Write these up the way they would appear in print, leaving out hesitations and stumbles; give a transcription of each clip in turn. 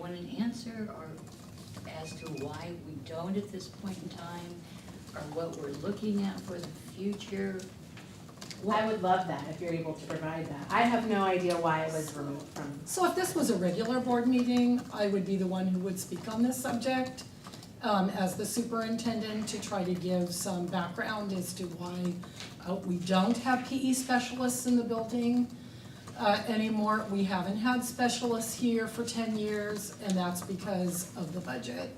want an answer or as to why we don't at this point in time, or what we're looking at for the future? I would love that if you're able to provide that. I have no idea why it was removed from. So if this was a regular board meeting, I would be the one who would speak on this subject as the superintendent to try to give some background as to why we don't have PE specialists in the building anymore. We haven't had specialists here for 10 years, and that's because of the budget.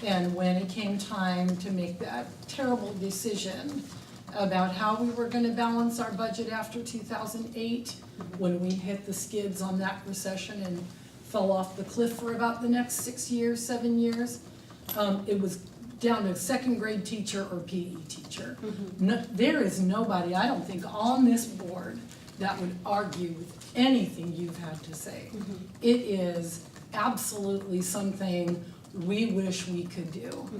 And when it came time to make that terrible decision about how we were gonna balance our budget after 2008, when we hit the skids on that recession and fell off the cliff for about the next 6 years, 7 years, it was down to second grade teacher or PE teacher. No, there is nobody, I don't think, on this board that would argue with anything you've had to say. It is absolutely something we wish we could do.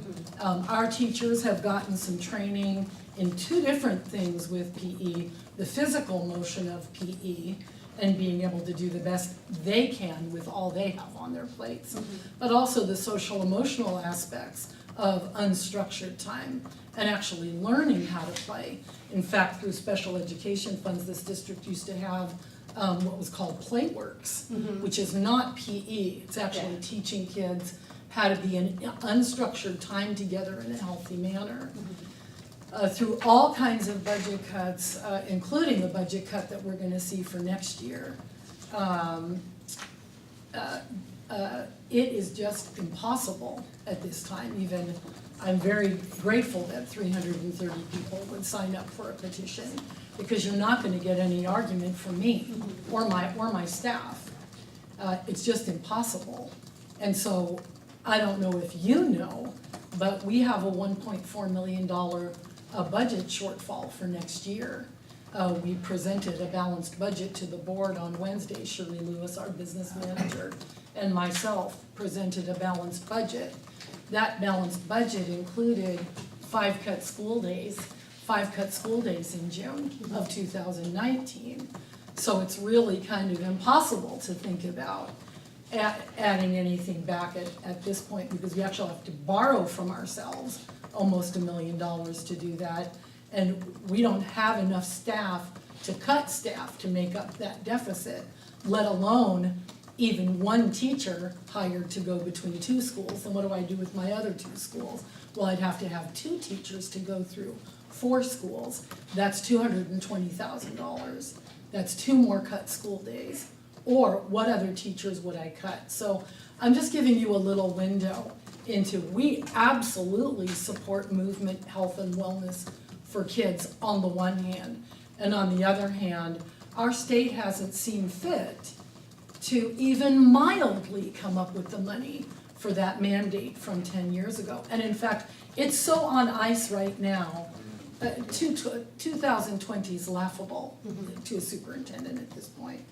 Our teachers have gotten some training in 2 different things with PE, the physical motion of PE and being able to do the best they can with all they have on their plates, but also the social emotional aspects of unstructured time and actually learning how to play. In fact, through special education funds, this district used to have what was called Playworks, which is not PE, it's actually teaching kids how to be in unstructured time together in a healthy manner. Through all kinds of budget cuts, including the budget cut that we're gonna see for next year, it is just impossible at this time. Even, I'm very grateful that 330 people would sign up for a petition, because you're not gonna get any argument from me or my staff. It's just impossible. And so, I don't know if you know, but we have a $1.4 million budget shortfall for next year. We presented a balanced budget to the board on Wednesday. Shirley Lewis, our business manager, and myself presented a balanced budget. That balanced budget included 5 cut school days in June of 2019. So it's really kind of impossible to think about adding anything back at this point, because we actually have to borrow from ourselves almost $1 million to do that. And we don't have enough staff to cut staff to make up that deficit, let alone even 1 teacher hired to go between 2 schools. And what do I do with my other 2 schools? Well, I'd have to have 2 teachers to go through 4 schools. That's $220,000. That's 2 more cut school days. Or what other teachers would I cut? So I'm just giving you a little window into, we absolutely support movement, health, and wellness for kids on the one hand. And on the other hand, our state hasn't seen fit to even mildly come up with the money for that mandate from 10 years ago. And in fact, it's so on ice right now, 2020 is laughable to a superintendent at this point.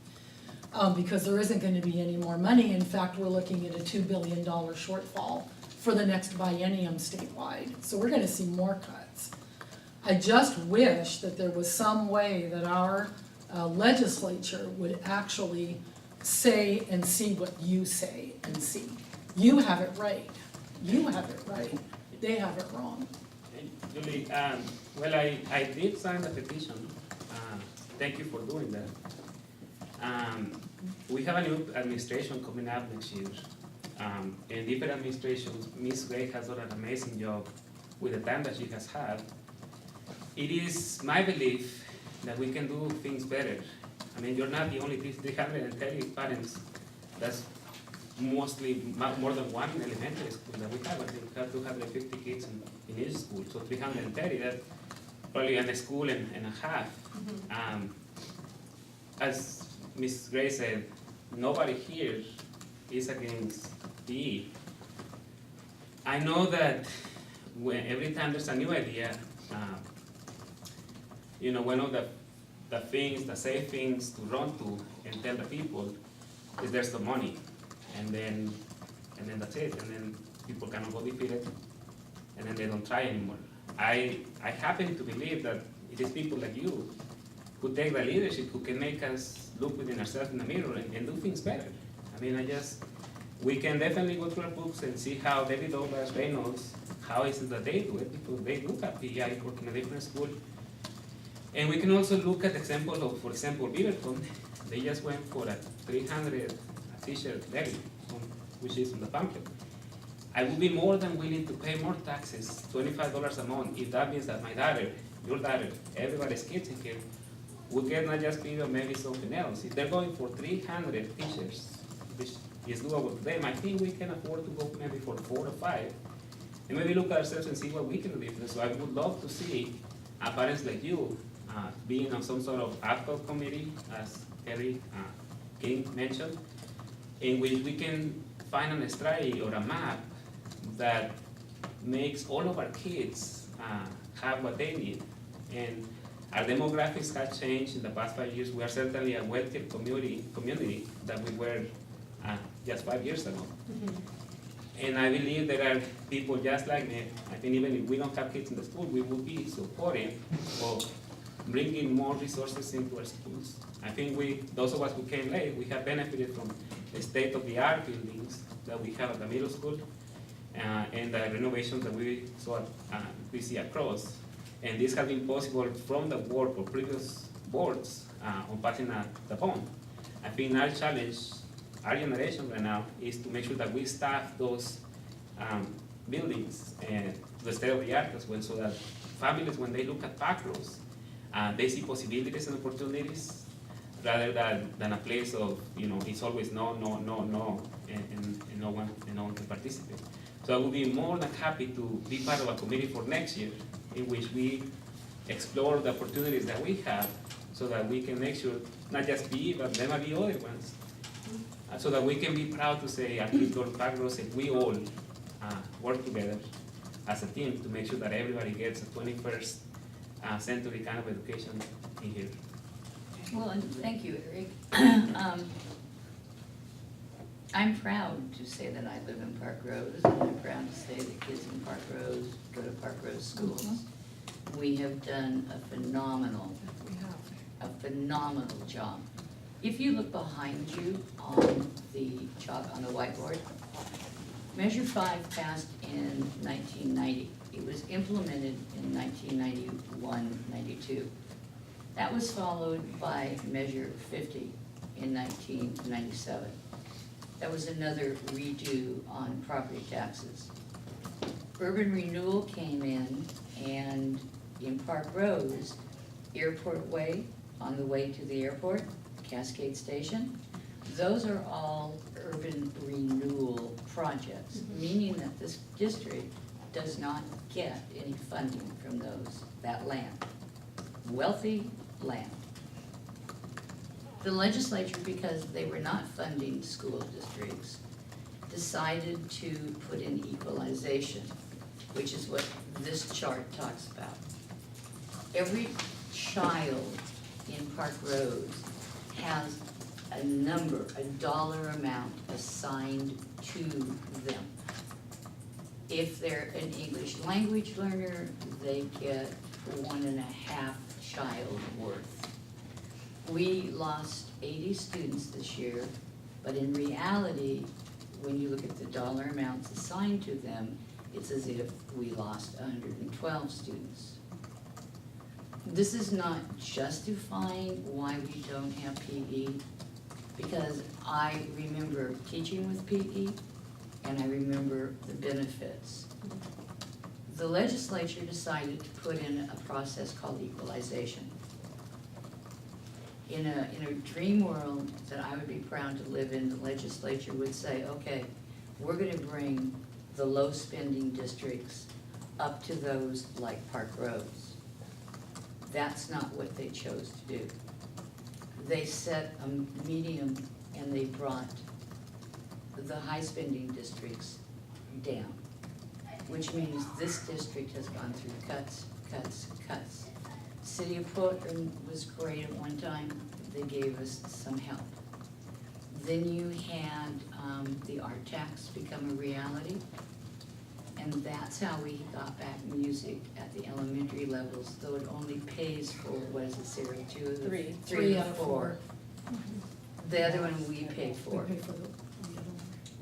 Because there isn't going to be any more money. In fact, we're looking at a $2 billion shortfall for the next biennium statewide. So we're going to see more cuts. I just wish that there was some way that our legislature would actually say and see what you say and see. You have it right. You have it right. They have it wrong. Julie, well, I did sign the petition. Thank you for doing that. We have a new administration coming up next year. In different administrations, Ms. Gray has done an amazing job with the time that she has had. It is my belief that we can do things better. I mean, you're not the only 330 parents. That's mostly more than 1 elementary school that we have. I think we have 250 kids in each school, so 330, that's probably in a school and a half. As Ms. Gray said, nobody here is against PE. I know that every time there's a new idea, one of the safe things to run to and tell the people is there's the money, and then that's it, and then people cannot go defeated, and then they don't try anymore. I happen to believe that it is people like you who take the leadership, who can make us look within ourselves in the mirror and do things better. I mean, we can definitely go through our books and see how David Douglas, Reynolds, how is it that they do it, because they do have PEI work in a different school. And we can also look at example of, for example, Beaverton. They just went for a 300 t-shirt levy, which is on the pamphlet. I would be more than willing to pay more taxes, $25 a month, if that means that my daughter, your daughter, everybody's kids in here, will get not just video, maybe something else. If they're going for 300 t-shirts, which is doable to them, I think we can afford to go maybe for 4 or 5, and maybe look at ourselves and see what we can do different. So I would love to see parents like you being on some sort of ad hoc committee, as Kerry King mentioned, in which we can find a strategy or a map that makes all of our kids have what they need. And our demographics have changed in the past 5 years. We are certainly a wealthier community than we were just 5 years ago. And I believe there are people just like me. I think even if we don't have kids in the school, we will be supporting of bringing more resources into our schools. I think those of us who came late, we have benefited from the state-of-the-art buildings that we have at the middle school and the renovations that we see across. And this has been possible from the work of previous boards on passing the bond. I think our challenge, our generation right now, is to make sure that we staff those buildings and the state-of-the-art as well, so that families, when they look at Parkrose, they see possibilities and opportunities rather than a place of, it's always no, and no one can participate. So I would be more than happy to be part of a committee for next year in which we explore the opportunities that we have so that we can make sure not just PE, but there might be other ones. So that we can be proud to say at least Lord Parkrose, if we all work together as a team to make sure that everybody gets a 21st century kind of education in here. Well, and thank you, Eric. I'm proud to say that I live in Parkrose, and I'm proud to say that kids in Parkrose go to Parkrose schools. We have done a phenomenal job. If you look behind you on the chalk on the whiteboard, Measure 5 passed in 1990. It was implemented in 1991-92. That was followed by Measure 50 in 1997. That was another redo on property taxes. Urban renewal came in, and in Parkrose, Airport Way, on the way to the airport, Cascade Station, those are all urban renewal projects, meaning that this district does not get any funding from that land. Wealthy land. The legislature, because they were not funding school districts, decided to put in equalization, which is what this chart talks about. Every child in Parkrose has a number, a dollar amount assigned to them. If they're an English language learner, they get 1.5 child worth. We lost 80 students this year, but in reality, when you look at the dollar amounts assigned to them, it's as if we lost 112 students. This is not justifying why we don't have PE, because I remember teaching with PE, and I remember the benefits. The legislature decided to put in a process called equalization. In a dream world that I would be proud to live in, the legislature would say, okay, we're gonna bring the low spending districts up to those like Parkrose. That's not what they chose to do. They set a medium and they brought the high spending districts down, which means this district has gone through cuts. City of Portland was great at one time. They gave us some help. Then you had the art tax become a reality. And that's how we got back music at the elementary levels, though it only pays for, what is it, Sarah, 2 of the 3. 3 out of 4. The other one we paid for. We pay for the other one.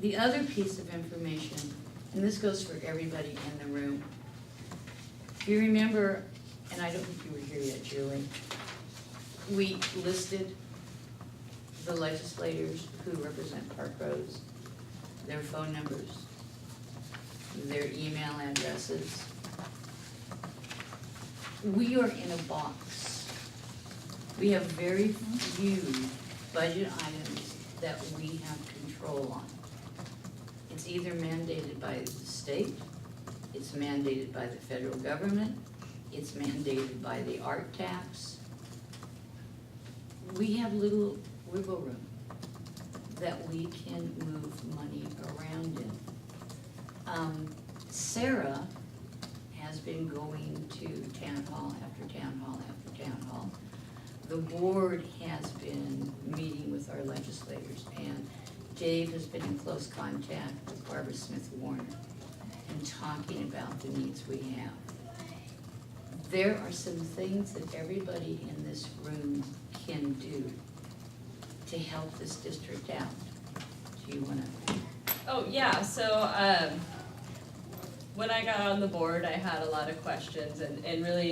The other piece of information, and this goes for everybody in the room. If you remember, and I don't think you were here yet, Julie, we listed the legislators who represent Parkrose, their phone numbers, their email addresses. We are in a box. We have very few budget items that we have control on. It's either mandated by the state, it's mandated by the federal government, it's mandated by the art tax. We have little wiggle room that we can move money around in. Sarah has been going to town hall after town hall after town hall. The board has been meeting with our legislators, and Dave has been in close contact with Barbara Smith Warner and talking about the needs we have. There are some things that everybody in this room can do to help this district out. Do you wanna? Oh, yeah, so, when I got on the board, I had a lot of questions and really